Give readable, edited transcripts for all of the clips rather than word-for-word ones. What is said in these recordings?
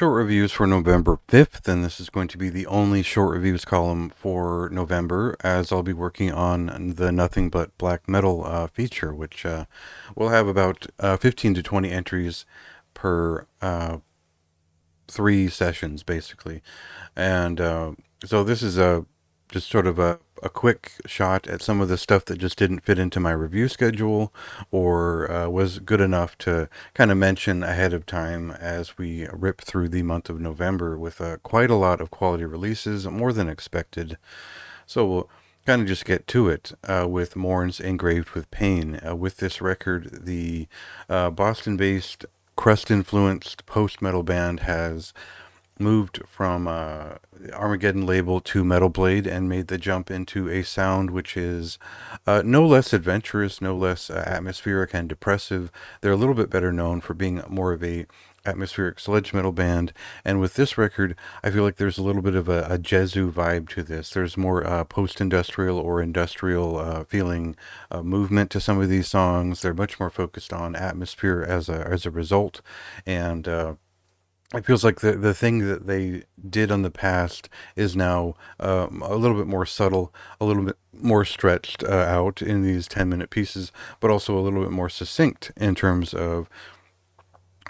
Short reviews for November 5th, and this is going to be the only short reviews column for November, as I'll be working on the Nothing But Black Metal feature, which will have about 15 to 20 entries per 3 sessions, basically. And so this is just sort of a quick shot at some of the stuff that just didn't fit into my review schedule or was good enough to kind of mention ahead of time as we rip through the month of November with quite a lot of quality releases, more than expected. So we'll kind of just get to it with Morn's Engraved with Pain. With this record, the Boston-based crust-influenced post-metal band has moved from Armageddon label to Metal Blade and made the jump into a sound which is no less adventurous, no less atmospheric and depressive. They're a little bit better known for being more of a atmospheric sludge metal band, and with this record I feel like there's a little bit of a Jesu vibe to this. There's more post-industrial or industrial feeling movement to some of these songs. They're much more focused on atmosphere as a result, and it feels like the thing that they did on the past is now a little bit more subtle, a little bit more stretched out in these 10-minute pieces, but also a little bit more succinct in terms of,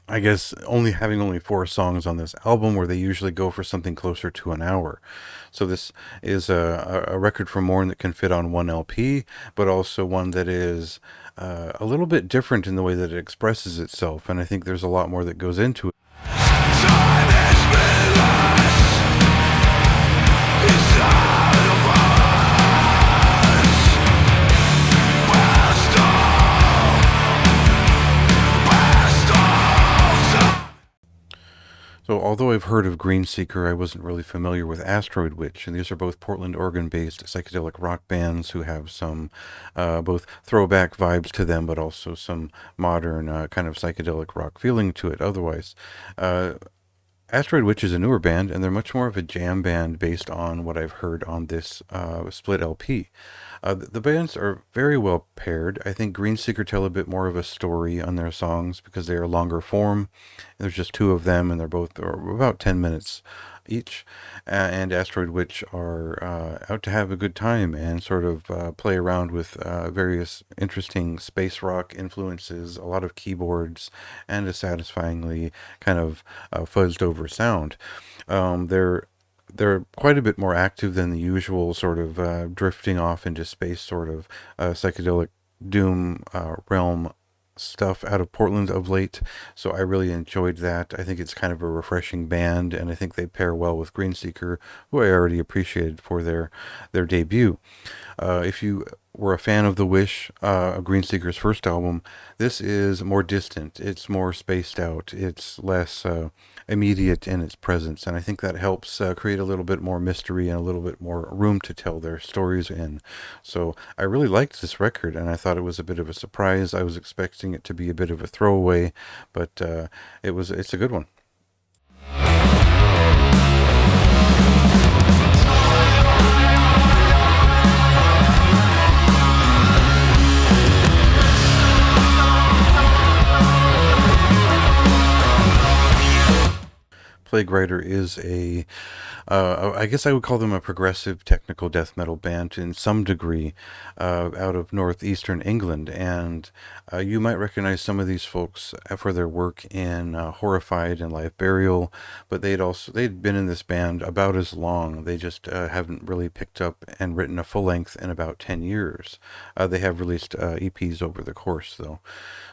I guess, only 4 songs on this album, where they usually go for something closer to an hour. So this is a record from Morn that can fit on one LP, but also one that is a little bit different in the way that it expresses itself, and I think there's a lot more that goes into it. Time is meaningless inside of us. So although I've heard of Greenseeker, I wasn't really familiar with Asteroid Witch, and these are both Portland, Oregon-based psychedelic rock bands who have some both throwback vibes to them, but also some modern kind of psychedelic rock feeling to it otherwise. Asteroid Witch is a newer band, and they're much more of a jam band based on what I've heard on this split LP. The bands are very well paired. I think Greenseeker tell a bit more of a story on their songs because they are longer form. There's just 2 of them, and they're both about 10 minutes each. And Asteroid Witch are out to have a good time and sort of play around with various interesting space rock influences, a lot of keyboards, and a satisfyingly kind of fuzzed over sound. They're quite a bit more active than the usual sort of drifting off into space sort of psychedelic doom realm stuff out of Portland of late, so I really enjoyed that. I think it's kind of a refreshing band, and I think they pair well with Greenseeker, who I already appreciated for their debut. If you were a fan of The Wish, Greenseeker's first album, this is more distant. It's more spaced out. It's less immediate in its presence, and I think that helps create a little bit more mystery and a little bit more room to tell their stories in. So I really liked this record, and I thought it was a bit of a surprise. I was expecting it to be a bit of a throwaway, but it's a good one. Plague Rider is I guess I would call them a progressive technical death metal band in some degree, out of northeastern England, and you might recognize some of these folks for their work in Horrified and Live Burial, but they'd been in this band about as long. They just haven't really picked up and written a full length in about 10 years. They have released EPs over the course, though.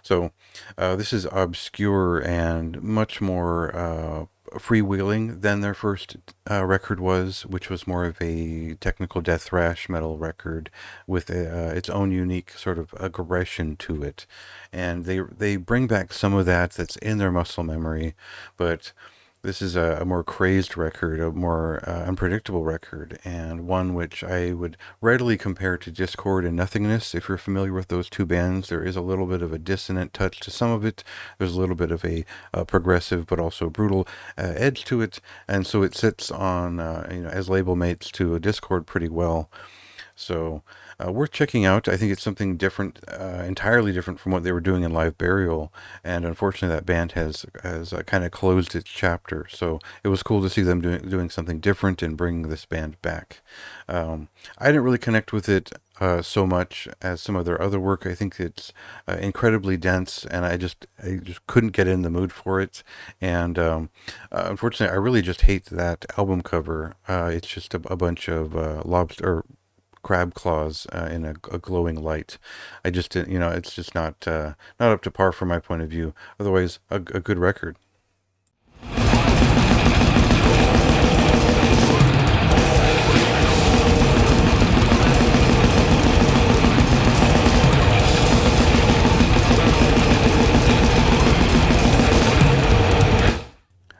So this is obscure and much more freewheeling than their first record was, which was more of a technical death thrash metal record with its own unique sort of aggression to it, and they bring back some of that's in their muscle memory, but this is a more crazed record, a more unpredictable record, and one which I would readily compare to Discord and Nothingness. If you're familiar with those 2 bands, there is a little bit of a dissonant touch to some of it. There's a little bit of a progressive but also brutal edge to it, and so it sits on, as label mates to a Discord pretty well. So worth checking out. I think it's something different, entirely different from what they were doing in Live Burial, and unfortunately, that band has kind of closed its chapter. So it was cool to see them doing something different and bringing this band back. I didn't really connect with it so much as some of their other work. I think it's incredibly dense, and I just couldn't get in the mood for it. And unfortunately, I really just hate that album cover. It's just a bunch of lobster or crab claws in a glowing light. I just it's just not up to par from my point of view. Otherwise, a good record.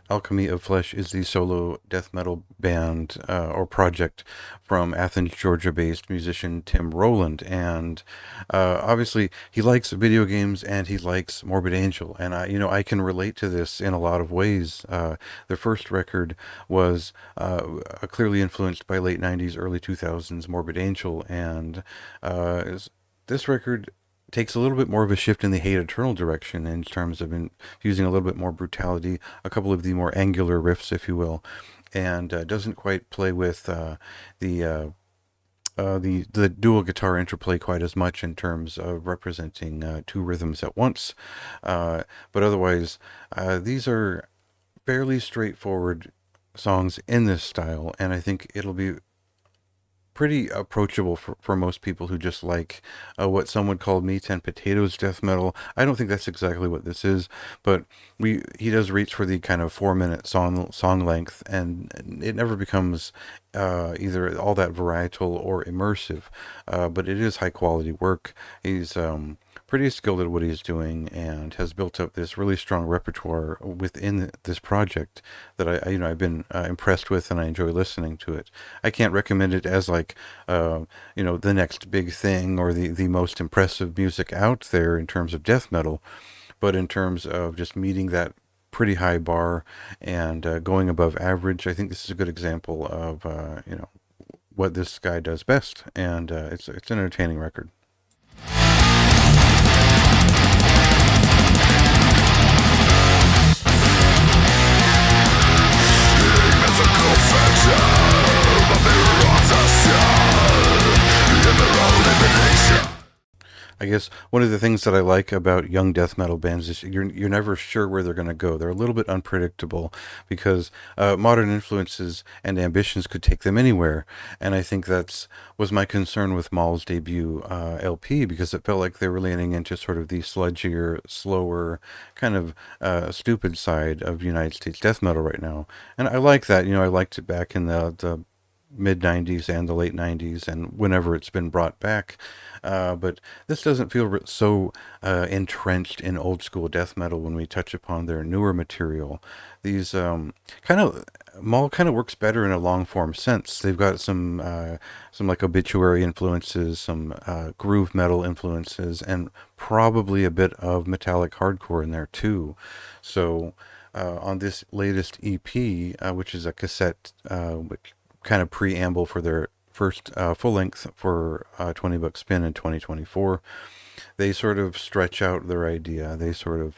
Alchemy of Flesh is the solo death metal band or project from Athens, Georgia-based musician Tim Rowland, and obviously he likes video games and he likes Morbid Angel, and I can relate to this in a lot of ways. Their first record was clearly influenced by late '90s, early 2000s Morbid Angel, and this record takes a little bit more of a shift in the Hate Eternal direction in terms of using a little bit more brutality, a couple of the more angular riffs, if you will, and doesn't quite play with the the dual guitar interplay quite as much in terms of representing two rhythms at once. But otherwise, these are fairly straightforward songs in this style, and I think it'll be pretty approachable for most people who just like what some would call meat and potatoes death metal. I don't think that's exactly what this is, but he does reach for the kind of 4 minute song length, and it never becomes either all that varietal or immersive. But it is high quality work. He's pretty skilled at what he's doing and has built up this really strong repertoire within this project that I've been impressed with, and I enjoy listening to it. I can't recommend it as like the next big thing or the most impressive music out there in terms of death metal, but in terms of just meeting that pretty high bar and going above average, I think this is a good example of what this guy does best, and it's an entertaining record. I guess one of the things that I like about young death metal bands is you're never sure where they're going to go. They're a little bit unpredictable because modern influences and ambitions could take them anywhere, and I think that's was my concern with Maul's debut LP, because it felt like they were leaning into sort of the sludgier, slower, kind of stupid side of United States death metal right now, and I like that. I liked it back in the mid 90s and the late 90s and whenever it's been brought back, but this doesn't feel so entrenched in old school death metal when we touch upon their newer material. These kind of Maul kind of works better in a long form sense. They've got some like obituary influences, some groove metal influences, and probably a bit of metallic hardcore in there too. So on this latest EP, which is a cassette, which kind of preamble for their first full length for $20 spin in 2024, they sort of stretch out their idea. They sort of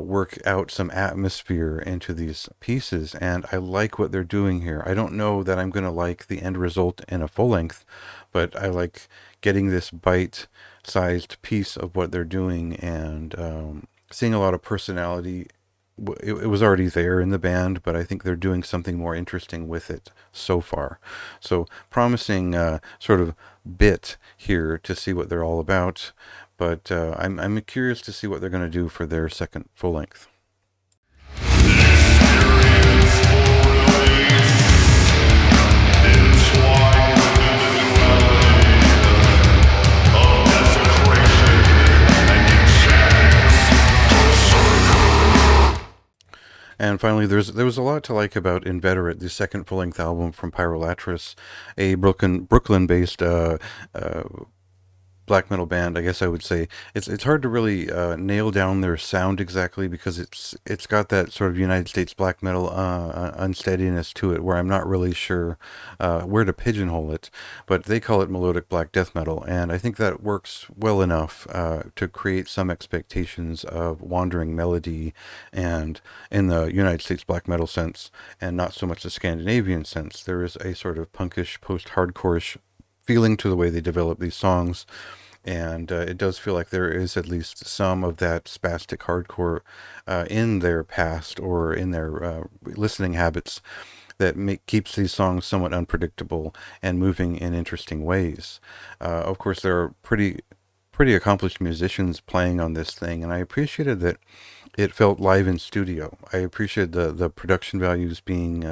work out some atmosphere into these pieces, and I like what they're doing here. I don't know that I'm going to like the end result in a full length, but I like getting this bite-sized piece of what they're doing, and seeing a lot of personality. It was already there in the band, but I think they're doing something more interesting with it so far. So promising sort of bit here to see what they're all about, but I'm curious to see what they're going to do for their second full length. And finally, there was a lot to like about Inveterate, the second full-length album from Pyol Lis, a Brooklyn-based black metal band, I guess I would say it's hard to really nail down their sound exactly because it's got that sort of United States black metal unsteadiness to it, where I'm not really sure where to pigeonhole it. But they call it melodic black death metal, and I think that works well enough to create some expectations of wandering melody, and in the United States black metal sense, and not so much the Scandinavian sense. There is a sort of punkish, post-hardcore-ish feeling to the way they develop these songs, and it does feel like there is at least some of that spastic hardcore in their past or in their listening habits that keeps these songs somewhat unpredictable and moving in interesting ways. Of course, there are pretty accomplished musicians playing on this thing, and I appreciated that it felt live in studio. I appreciated the production values being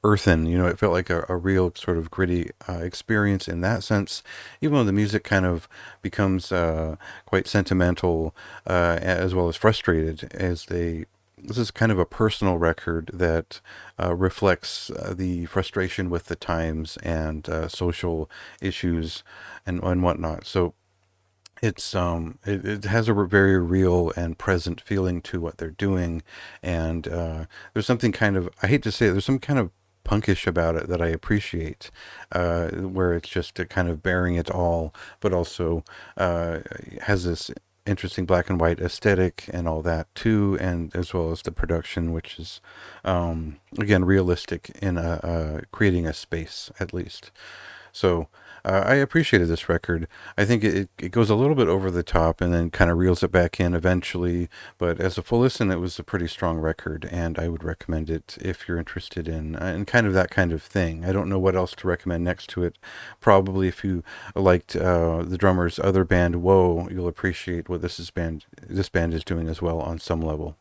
earthen. You know, it felt like a real sort of gritty experience in that sense, even though the music kind of becomes quite sentimental as well as frustrated as they. This is kind of a personal record that reflects the frustration with the times and social issues and whatnot. So it has a very real and present feeling to what they're doing, and there's something kind of, I hate to say it, there's some kind of punkish about it that I appreciate, where it's just a kind of bearing it all, but also has this interesting black and white aesthetic and all that too, and as well as the production, which is again realistic in creating a space at least. So I appreciated this record. I think it goes a little bit over the top and then kind of reels it back in eventually. But as a full listen, it was a pretty strong record, and I would recommend it if you're interested in kind of that kind of thing. I don't know what else to recommend next to it. Probably if you liked the drummer's other band, Woe, you'll appreciate what this band is doing as well on some level.